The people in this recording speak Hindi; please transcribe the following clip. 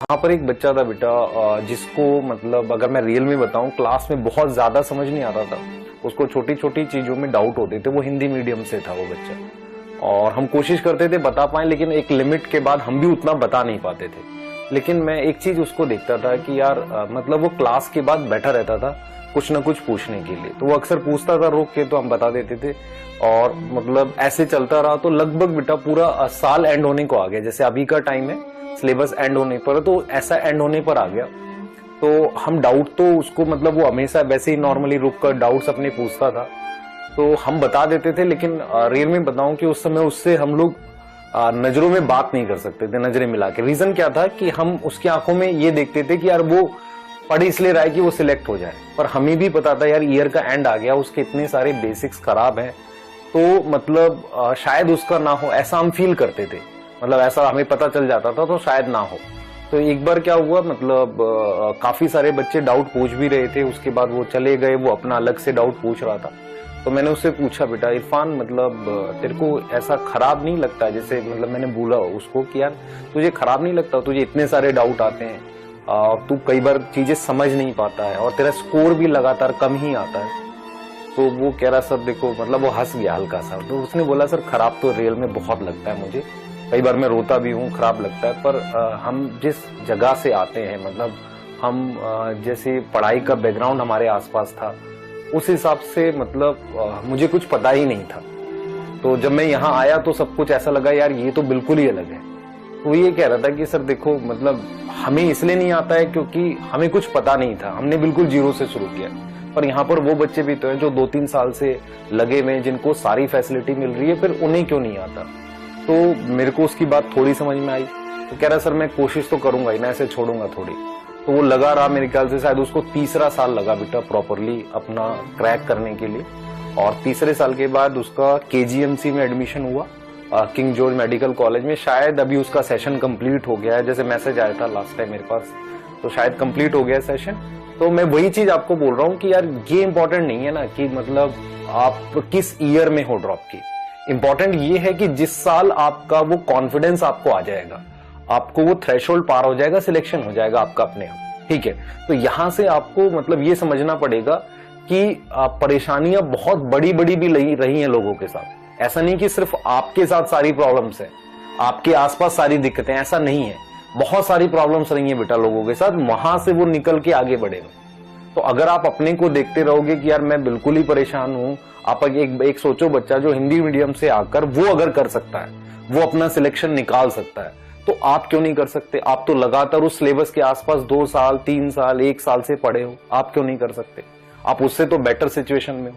यहाँ पर एक बच्चा था बेटा जिसको मतलब अगर मैं रियल में बताऊं क्लास में बहुत ज्यादा समझ नहीं आता था। उसको छोटी छोटी चीजों में डाउट होते थे। वो हिंदी मीडियम से था वो बच्चा और हम कोशिश करते थे बता पाए, लेकिन एक लिमिट के बाद हम भी उतना बता नहीं पाते थे। लेकिन मैं एक चीज उसको देखता था कि यार मतलब वो क्लास के बाद बैठा रहता था कुछ ना कुछ पूछने के लिए। तो वो अक्सर पूछता था रोक के, तो हम बता देते थे और मतलब ऐसे चलता रहा। तो लगभग बेटा पूरा साल एंड होने को आ गया। जैसे अभी का टाइम है सिलेबस एंड होने पर, तो ऐसा एंड होने पर आ गया। तो हम डाउट तो उसको मतलब वो हमेशा वैसे ही नॉर्मली रुक कर डाउट्स अपने पूछता था, तो हम बता देते थे। लेकिन रियल में बताऊं कि उस समय उससे हम लोग नजरों में बात नहीं कर सकते थे, नजरें मिला के। रीजन क्या था कि हम उसकी आंखों में ये देखते थे कि यार वो पढ़ इसलिए रहा है कि वो सिलेक्ट हो जाए, पर हमें भी पता था यार ईयर का एंड आ गया, उसके इतने सारे बेसिक्स खराब हैं, तो मतलब शायद उसका ना हो, ऐसा हम फील करते थे। मतलब ऐसा हमें पता चल जाता था तो शायद ना हो। तो एक बार क्या हुआ, मतलब काफी सारे बच्चे डाउट पूछ भी रहे थे, उसके बाद वो चले गए, वो अपना अलग से डाउट पूछ रहा था। तो मैंने उससे पूछा, बेटा इरफान मतलब तेरे को ऐसा खराब नहीं लगता, जैसे मतलब मैंने बोला उसको कि यार तुझे खराब नहीं लगता, तुझे इतने सारे डाउट आते हैं, तू कई बार चीजें समझ नहीं पाता है और तेरा स्कोर भी लगातार कम ही आता है। तो वो कह रहा सर देखो, मतलब वो हंस गया हल्का सा। तो उसने बोला सर खराब तो रियल में बहुत लगता है मुझे, कई बार मैं रोता भी हूँ, खराब लगता है, पर हम जिस जगह से आते हैं, मतलब हम जैसे पढ़ाई का बैकग्राउंड हमारे आसपास था, उस हिसाब से मतलब मुझे कुछ पता ही नहीं था। तो जब मैं यहाँ आया तो सब कुछ ऐसा लगा यार ये तो बिल्कुल ही अलग है। तो ये कह रहा था कि सर देखो मतलब हमें इसलिए नहीं आता है क्योंकि हमें कुछ पता नहीं था, हमने बिल्कुल जीरो से शुरू किया। पर यहाँ पर वो बच्चे भी तो हैं जो 2-3 साल से लगे हुए हैं, जिनको सारी फैसिलिटी मिल रही है, फिर उन्हें क्यों नहीं आता। तो मेरे को उसकी बात थोड़ी समझ में आई। तो कह रहा सर मैं कोशिश तो करूंगा ही ना, ऐसे छोड़ूंगा थोड़ी। तो वो लगा रहा, मेरे ख्याल से शायद उसको तीसरा साल लगा बेटा प्रॉपरली अपना क्रैक करने के लिए। और तीसरे साल के बाद उसका KGMC में एडमिशन हुआ, किंग जॉर्ज मेडिकल कॉलेज में। शायद अभी उसका सेशन कंप्लीट हो गया है, जैसे मैसेज आया था लास्ट टाइम मेरे पास, तो शायद कंप्लीट हो गया सेशन। तो मैं वही चीज आपको बोल रहा हूँ कि यार ये इंपॉर्टेंट नहीं है ना कि मतलब आप किस ईयर में हो ड्रॉप की। इंपॉर्टेंट ये है कि जिस साल आपका वो कॉन्फिडेंस आपको आ जाएगा, आपको वो थ्रेशोल्ड पार हो जाएगा, सिलेक्शन हो जाएगा आपका अपने आप, ठीक है। तो यहां से आपको मतलब ये समझना पड़ेगा कि परेशानियां बहुत बड़ी बड़ी भी रही हैं लोगों के साथ। ऐसा नहीं कि सिर्फ आपके साथ सारी प्रॉब्लम्स है, आपके आसपास सारी दिक्कतें, ऐसा नहीं है। बहुत सारी प्रॉब्लम्स रही हैं बेटा लोगों के साथ, वहां से वो निकल के आगे बढ़ेगा। तो अगर आप अपने को देखते रहोगे कि यार मैं बिल्कुल ही परेशान हूं, आप एक सोचो बच्चा जो हिंदी मीडियम से आकर वो अगर कर सकता है, वो अपना सिलेक्शन निकाल सकता है, तो आप क्यों नहीं कर सकते। आप तो लगातार उस सिलेबस के आसपास 2 साल 3 साल 1 साल से पढ़े हो, आप क्यों नहीं कर सकते। आप उससे तो बेटर सिचुएशन में हो।